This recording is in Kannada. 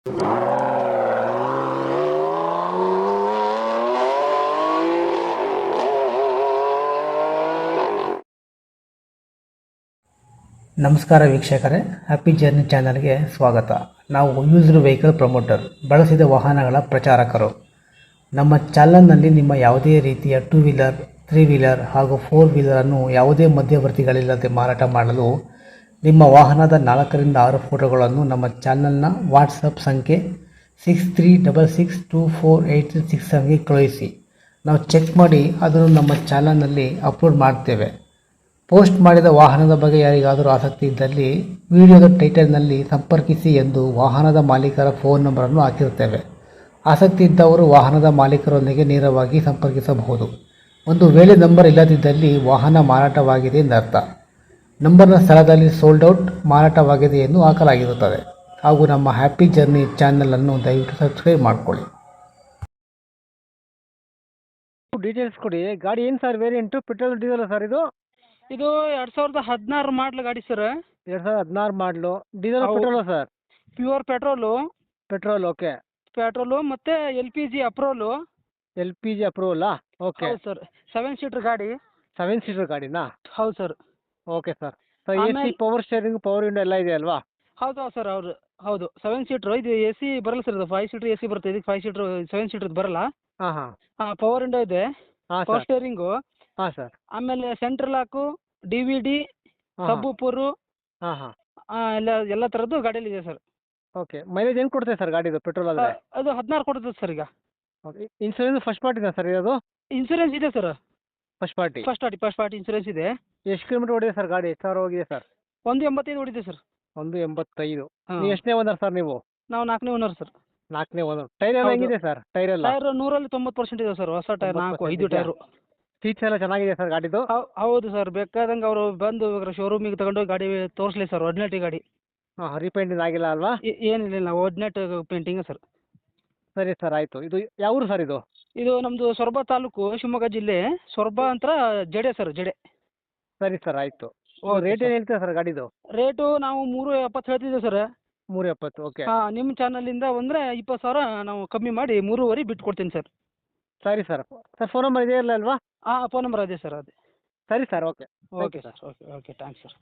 ನಮಸ್ಕಾರ ವೀಕ್ಷಕರೇ, ಹ್ಯಾಪಿ ಜರ್ನಿ ಚಾನಲ್ಗೆ ಸ್ವಾಗತ. ನಾವು ಯೂಸ್ಡ್ ವೆಹಿಕಲ್ ಪ್ರಮೋಟರ್, ಬಳಸಿದ ವಾಹನಗಳ ಪ್ರಚಾರಕರು. ನಮ್ಮ ಚಾನಲ್ನಲ್ಲಿ ನಿಮ್ಮ ಯಾವುದೇ ರೀತಿಯ 2 ವೀಲರ್, 3 ವೀಲರ್ ಹಾಗೂ 4 ವೀಲರನ್ನು ಯಾವುದೇ ಮಧ್ಯವರ್ತಿಗಳಿಲ್ಲದೆ ಮಾರಾಟ ಮಾಡಲು ನಿಮ್ಮ ವಾಹನದ 4 ರಿಂದ 6 ಫೋಟೋಗಳನ್ನು ನಮ್ಮ ಚಾನಲ್ನ ವಾಟ್ಸಪ್ ಸಂಖ್ಯೆ 6366248667ಗೆ ಕಳುಹಿಸಿ. ನಾವು ಚೆಕ್ ಮಾಡಿ ಅದನ್ನು ನಮ್ಮ ಚಾನಲ್ನಲ್ಲಿ ಅಪ್ಲೋಡ್ ಮಾಡ್ತೇವೆ. ಪೋಸ್ಟ್ ಮಾಡಿದ ವಾಹನದ ಬಗ್ಗೆ ಯಾರಿಗಾದರೂ ಆಸಕ್ತಿ ಇದ್ದಲ್ಲಿ ವಿಡಿಯೋದ ಟೈಟಲ್ನಲ್ಲಿ ಸಂಪರ್ಕಿಸಿ ಎಂದು ವಾಹನದ ಮಾಲೀಕರ ಫೋನ್ ನಂಬರನ್ನು ಹಾಕಿರುತ್ತೇವೆ. ಆಸಕ್ತಿ ಇದ್ದವರು ವಾಹನದ ಮಾಲೀಕರೊಂದಿಗೆ ನೇರವಾಗಿ ಸಂಪರ್ಕಿಸಬಹುದು. ಒಂದು ವೇಳೆ ನಂಬರ್ ಇಲ್ಲದಿದ್ದಲ್ಲಿ ವಾಹನ ಮಾರಾಟವಾಗಿದೆ ಎಂದರ್ಥ. ನಂಬರ್ನ ಸ್ಥಳದಲ್ಲಿ ಸೋಲ್ಡ್ ಔಟ್, ಮಾರಾಟವಾಗಿದೆ ಎಂದು ಹಾಕಲಾಗಿರುತ್ತದೆ. ಹಾಗೂ ನಮ್ಮ ಹ್ಯಾಪಿ ಜರ್ನಿ ಚಾನಲನ್ನು ದಯವಿಟ್ಟು ಸಬ್ಸ್ಕ್ರೈಬ್ ಮಾಡಿಕೊಳ್ಳಿ. ಡೀಟೇಲ್ಸ್ ಕೊಡಿ. ಗಾಡಿ ಏನು sir variant? Petrol diesel sir ಇದು? ಇದು 2016 ಮಾಡಲ್ ಗಾಡಿ ಸರ್. 2016 ಮಾಡಲು. ಡೀಸೆಲ್ ಹೌದು. Petrol sir? Pure petrol. Petrol, okay. Petrol ಮತ್ತು LPG ಅಪ್ರೂವಲು. LPG ಅಪ್ರೂವಲಾ? ಓಕೆ. ಹೌದು ಸರ್. 7 ಸೀಟ್ರ್ ಗಾಡಿ. 7 ಸೀಟರ್ ಗಾಡಿನಾ? ಹೌದು sir. Okay sir. So AC, power steering, power window ಎಲ್ಲ ಇದೆ ಅಲ್ವಾ? ಹೌದು ಸರ್. ಹೌದು 7 ಸೀಟ್ರು. ಇದು AC ಬರಲ್ಲ ಸರ್. ಇದು 5 ಸೀಟ್ರ್ AC ಬರುತ್ತೆ. ಇದಕ್ಕೆ 5 ಸೀಟ್ರ್ 7 ಸೀಟ್ರದ್ದು ಬರಲ್ಲ. ಹಾಂ ಹಾಂ ಪವರ್ ವಿಂಡೋ ಇದೆ. ಹಾಂ ಪವರ್ ಸರ್. ಸ್ಟೇರಿಂಗು. ಹಾಂ ಸರ್. ಆಮೇಲೆ ಸೆಂಟ್ರಲ್ ಲಾಕು, DVD, ಹಾಂ ಸಬ್ಬೂಪರು, ಹಾಂ ಹಾಂ ಎಲ್ಲ ಥರದ್ದು ಗಾಡಿಯಲ್ಲಿ ಇದೆ ಸರ್. ಓಕೆ. ಮೈಲೇಜ್ ಹೆಂಗೆ ಕೊಡ್ತೇವೆ ಸರ್ ಗಾಡಿದು ಪೆಟ್ರೋಲ್ ಆದರೆ? ಅದು 16 ಕೊಡ್ತದೆ ಸರ್ ಈಗ. ಓಕೆ. ಇನ್ಸೂರೆನ್ಸ್ ಫಸ್ಟ್ ಪಾರ್ಟಿನಾ ಸರ್ ಇರೋದು? ಇನ್ಸೂರೆನ್ಸ್ ಇದೆ sir. First party. First party insurance ಇದೆ. ಎಷ್ಟು ಕಿಲೋಮೀಟರ್ ಓಡಿದೆ ಸರ್ ಗಾಡಿ? ಎಷ್ಟು ಸಾವಿರ ಹೋಗಿದೆ ಸರ್? 185 ಹೊಡಿದೆ ಸರ್. 185. ಹಾಂ. ನೀವು ಎಷ್ಟನೇ ಓನರ್ ಸರ್ ನೀವು? ನಾವು 4ನೇ ಓನರ್ ಸರ್. 4ನೇ ಓನರ್. ಟೈರ್ ಎಲ್ಲ ಹೌದು. ಹೆಂಗಿದೆ ಸರ್? ಟೈರ್ ಎಲ್ಲ? ಟೈರ್ 100ರಲ್ಲಿ 90% ಇದೆ ಸರ್. ಹೊಸ ಟೈರ್ 5 90% ಟೈರು. ಸೀಟ್ಸ್ ಎಲ್ಲ ಚೆನ್ನಾಗಿದೆ ಸರ್ ಗಾಡಿದು? ಹೌದು ಸರ್. ಬೇಕಾದಂಗೆ ಅವರು ಬಂದು ಶೋರೂಮಿಗೆ ತಗೊಂಡೋಗಿ ಗಾಡಿ ತೋರಿಸ್ಲಿ ಸರ್. ಒರಿಜಿನಲ್ ಗಾಡಿ. ಹಾಂ, ರೀಪೇಂಟಿಂಗ್ ಆಗಿಲ್ಲ ಅಲ್ವಾ? ಏನಿಲ್ಲ, ಒರಿಜಿನಲ್ ಪೇಂಟಿಂಗ್ ಸರ್. ಸರಿ ಸರ್, ಆಯಿತು. ಇದು ಯಾವ ಊರು ಸರ್ ಇದು? ಇದು ನಮ್ಮದು ಸೊರಬ ತಾಲೂಕು, ಶಿವಮೊಗ್ಗ ಜಿಲ್ಲೆ. ಸೊರಬ ಅಂತ ಜಡೆ ಸರ್, ಜಡೆ. ಸರಿ ಸರ್, ಆಯಿತು. Okay rate sir. ಏನು ಹೇಳ್ತೀರಾ ಸರ್ ಗಾಡಿದು? ರೇಟು ನಾವು 370 ಹೇಳ್ತಿದ್ದೇವೆ ಸರ್. 370. ಓಕೆ. ಹಾಂ, ನಿಮ್ಮ ಚಾನಲಿಂದ ಬಂದರೆ 20,000 ನಾವು ಕಮ್ಮಿ ಮಾಡಿ 3.5 ಬಿಟ್ಟು ಕೊಡ್ತೀನಿ ಸರ್. ಸರಿ ಸರ್. ಸರ್ ಫೋನ್ ನಂಬರ್ ಇದೆಯಲ್ಲ ಅಲ್ವಾ? ಹಾಂ, ಫೋನ್ ನಂಬರ್ ಅದೇ ಸರ್, ಅದೇ. ಸರಿ sir, okay. Okay sir. Okay thanks sir.